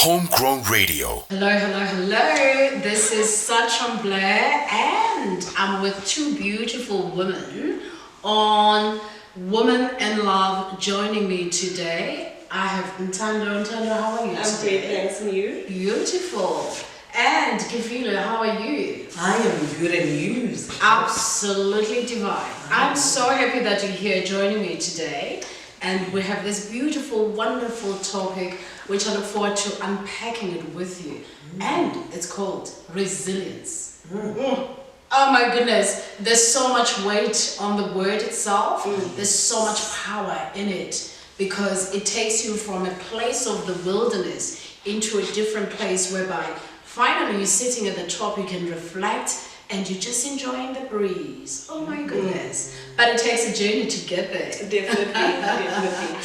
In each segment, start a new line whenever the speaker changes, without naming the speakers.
Homegrown Radio.
Hello, hello, hello. This is Satram Blair, and I'm with two beautiful women on Women in Love. Joining me today, I have Ntando. Ntando, how are you today?
I'm great, thanks, and you?
Beautiful. And Kefilwe, how are you?
I am good and you?
Absolutely divine. I'm so happy that you're here joining me today. And we have this beautiful, wonderful topic, which I look forward to unpacking it with you. And it's called resilience. Oh my goodness, there's so much weight on the word itself. There's so much power in it because it takes you from a place of the wilderness into a different place whereby finally you're sitting at the top, you can reflect and you're just enjoying the breeze. Oh my goodness. But it takes a journey to get there.
Definitely, definitely.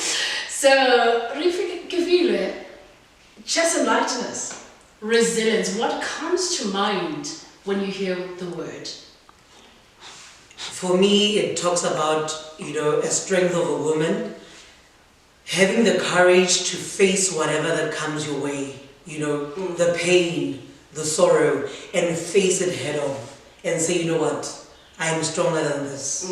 So, Kefilwe, just enlighten us. Resilience, what comes to mind when you hear the word?
For me, it talks about, a strength of a woman, having the courage to face whatever that comes your way, the pain, the sorrow, and face it head on and say, you know what, I am stronger than this.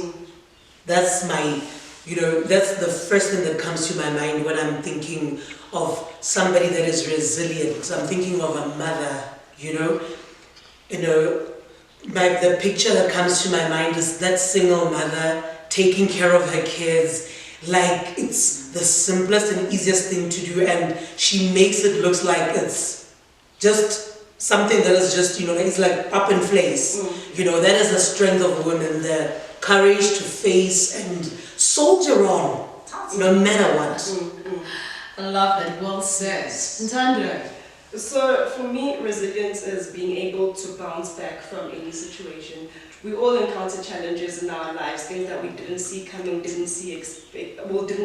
That's my, that's the first thing that comes to my mind when I'm thinking of somebody that is resilient. I'm thinking of a mother, the picture that comes to my mind is that single mother taking care of her kids. Like, it's the simplest and easiest thing to do, and she makes it look like it's just something that is just, it's like up in flames. That is the strength of a woman, the courage to face and soldier on, no matter what.
I love that, well said. Ntando.
So for me, resilience is being able to bounce back from any situation. We all encounter challenges in our lives, things that we didn't see coming, didn't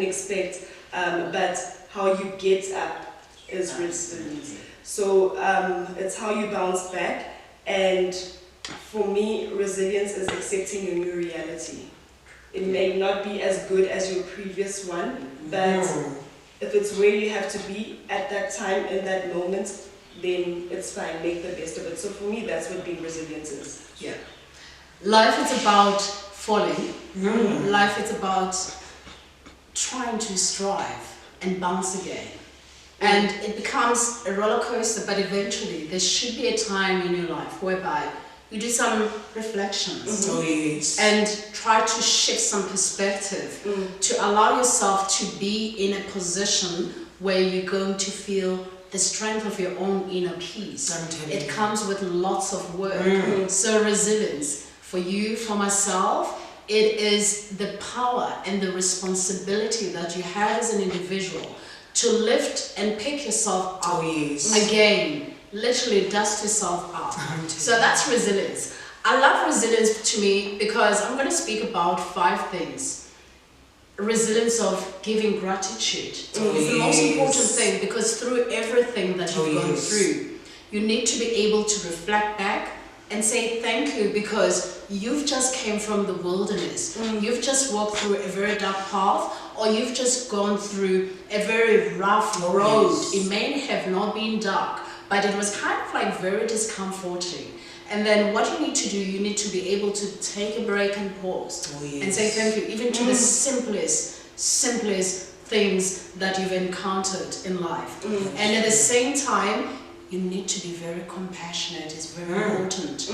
expect, but how you get up is resilience. So it's how you bounce back, and for me, resilience is accepting your new reality. It may not be as good as your previous one, but if it's where you have to be at that time, in that moment, then it's fine, make the best of it. So for me, that's what being resilient is.
Yeah. Life is about falling. Life is about trying to strive and bounce again. And it becomes a roller coaster, but eventually there should be a time in your life whereby you do some reflections and try to shift some perspective to allow yourself to be in a position where you're going to feel the strength of your own inner peace. It comes with lots of work. So resilience, for you, for myself, it is the power and the responsibility that you have as an individual to lift and pick yourself up again, literally dust yourself up. So that's resilience. I love resilience to me because I'm going to speak about 5 things. Resilience of giving gratitude. It's the most important thing because through everything that you've gone through, you need to be able to reflect back and say thank you because you've just came from the wilderness. You've just walked through a very dark path, or you've just gone through a very rough road. It may have not been dark, but it was kind of like very discomforting. And then what you need to do, you need to be able to take a break and pause and say thank you, even to the simplest things that you've encountered in life. And at the same time, you need to be very compassionate. It's very important.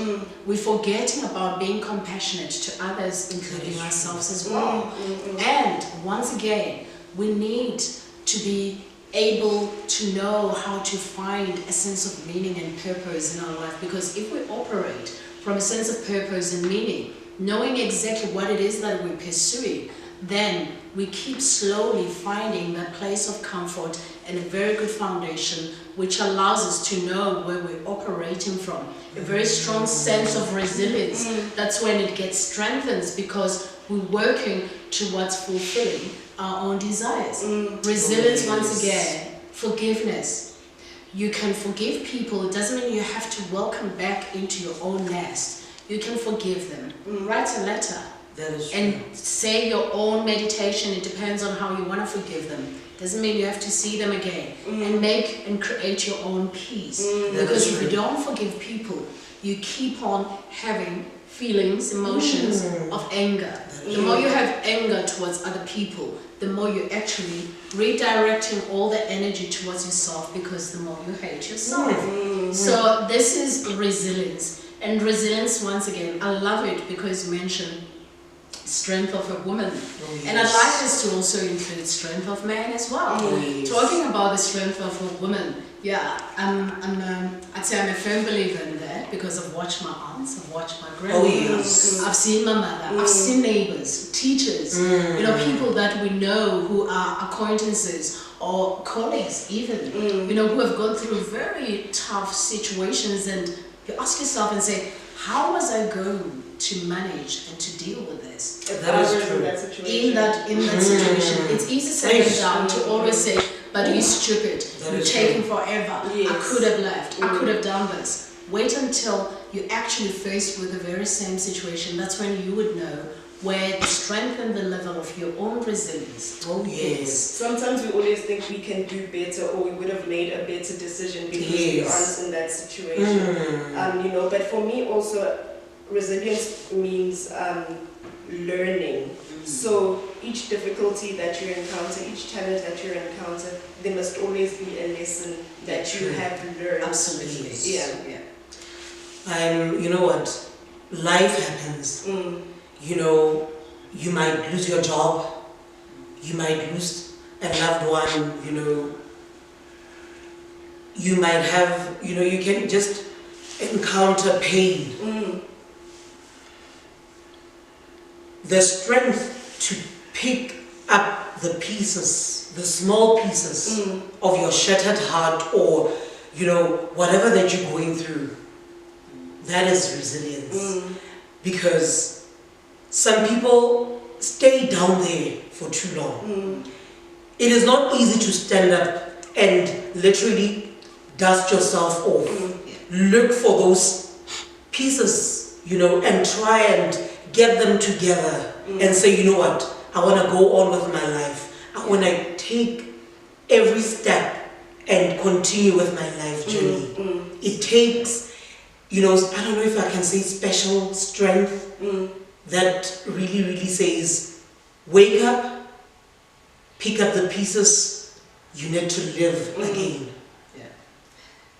We're forgetting about being compassionate to others, including ourselves as well. And once again, we need to be able to know how to find a sense of meaning and purpose in our life, because if we operate from a sense of purpose and meaning, knowing exactly what it is that we're pursuing, then we keep slowly finding that place of comfort and a very good foundation which allows us to know where we're operating from. A very strong sense of resilience. That's when it gets strengthened because we're working towards fulfilling our own desires. Resilience, once again, forgiveness. You can forgive people. It doesn't mean you have to welcome back into your own nest. You can forgive them. Write a letter.
That is true.
And say your own meditation, it depends on how you want to forgive them. Doesn't mean you have to see them again. And make and create your own peace. Because if you don't forgive people, you keep on having feelings, emotions of anger. The more you have anger towards other people, the more you're actually redirecting all the energy towards yourself, because the more you hate yourself. So this is resilience. And resilience, once again, I love it because you mentioned strength of a woman. And I'd like us to also include strength of man as well. Talking about the strength of a woman, I'd say I'm a firm believer in that, because I've watched my aunts, I've watched my grandmother, I've seen my mother, I've seen neighbors, teachers, you know, people that we know who are acquaintances or colleagues even, you know, who have gone through very tough situations, and you ask yourself and say, how was I going to manage and to deal with this?
If I was in that situation.
In that situation, it's easy said than done to always say, but you're stupid, you're taking forever, I could have left, I could have done this. Wait until you're actually faced with the very same situation. That's when you would know where to strengthen the level of your own resilience.
Sometimes we always think we can do better, or we would have made a better decision because we aren't in that situation. You know, but for me also, resilience means learning. So each difficulty that you encounter, each challenge that you encounter, there must always be a lesson that you have learned.
Absolutely.
You know what? Life happens. You know, you might lose your job, you might lose a loved one, you know, you might have, you know, you can just encounter pain. The strength to pick up the pieces, the small pieces of your shattered heart, or, you know, whatever that you're going through, that is resilience. Because some people stay down there for too long. It is not easy to stand up and literally dust yourself off. Look for those pieces, you know, and try and get them together and say, you know what, I want to go on with my life. I want to take every step and continue with my life journey. It takes, you know, I don't know if I can say special strength that really says, wake up, pick up the pieces, you need to live again.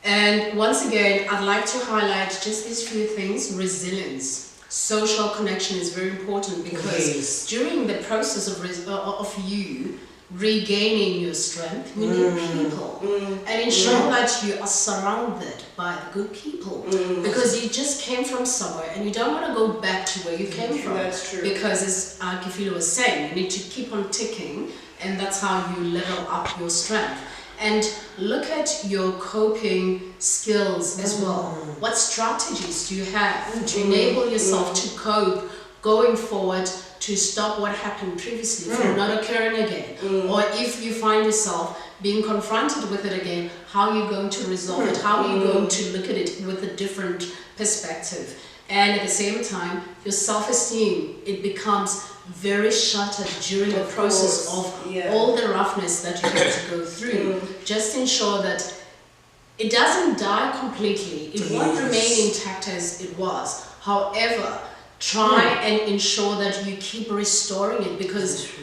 And once again, I'd like to highlight just these few things. Resilience. Social connection is very important, because during the process of you regaining your strength, you need people. And ensure that you are surrounded by the good people. Because you just came from somewhere and you don't want to go back to where you came from.
That's true.
Because as Kefilwe was saying, you need to keep on ticking, and that's how you level up your strength. And look at your coping skills as well. What strategies do you have to enable yourself to cope going forward, to stop what happened previously from not occurring again? Or if you find yourself being confronted with it again, how are you going to resolve it? How are you going to look at it with a different perspective? And at the same time, your self-esteem, it becomes very shattered during the process of all the roughness that you have to go through. Just ensure that it doesn't die completely. It won't remain intact as it was. However, try and ensure that you keep restoring it, because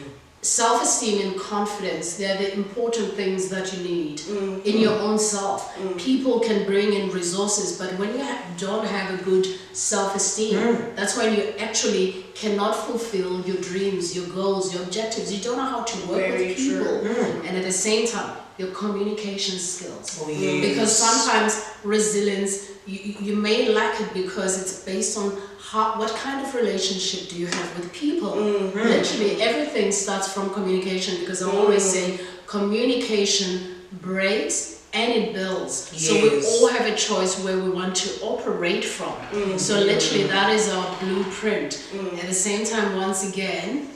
self-esteem and confidence, they're the important things that you need in your own self. People can bring in resources, but when you don't have a good self-esteem, that's when you actually cannot fulfill your dreams, your goals, your objectives. You don't know how to work with people. And at the same time, your communication skills. Because sometimes resilience, you may lack it because it's based on what kind of relationship do you have with people. Literally everything starts from communication, because I always say communication breaks and it builds. So we all have a choice where we want to operate from. So literally that is our blueprint. At the same time, once again,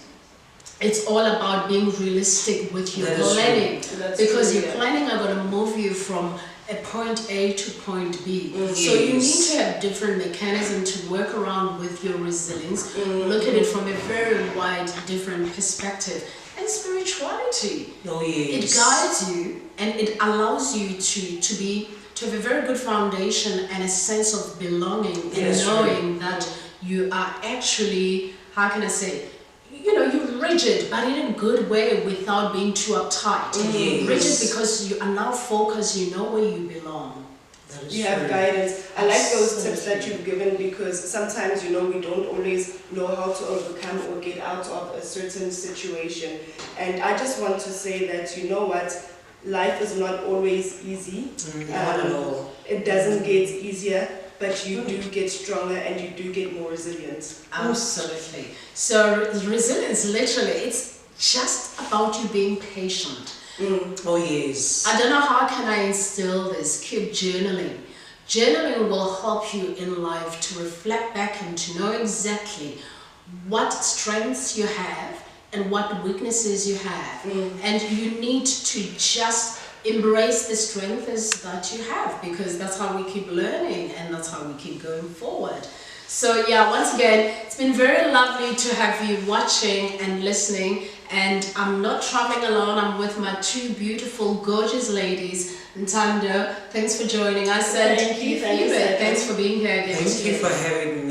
it's all about being realistic with your planning, because your planning are going to move you from a point A to point B. So you need to have different mechanisms to work around with your resilience, look at it from a very wide, different perspective. And spirituality, it guides you and it allows you to have a very good foundation and a sense of belonging and knowing that you are actually, how can I say, you're rigid, but in a good way without being too uptight. Rigid because you are now focused, you know where you belong.
You have guidance. I like those tips that you've given because sometimes, we don't always know how to overcome or get out of a certain situation. And I just want to say that, life is not always easy.
Not at all.
It doesn't get easier, but you do get stronger and you do get more resilient.
Absolutely. So resilience, literally, it's just about you being patient.
Oh yes.
I don't know how can I instill this. Keep journaling. Journaling will help you in life to reflect back and to know exactly what strengths you have and what weaknesses you have. And you need to just embrace the strengths that you have, because that's how we keep learning and that's how we keep going forward. So once again, it's been very lovely to have you watching and listening. And I'm not traveling alone, I'm with my two beautiful, gorgeous ladies. Ntando, thanks for joining us.
Thank you.
Kefilwe, thanks for being here again.
Thank you for having me.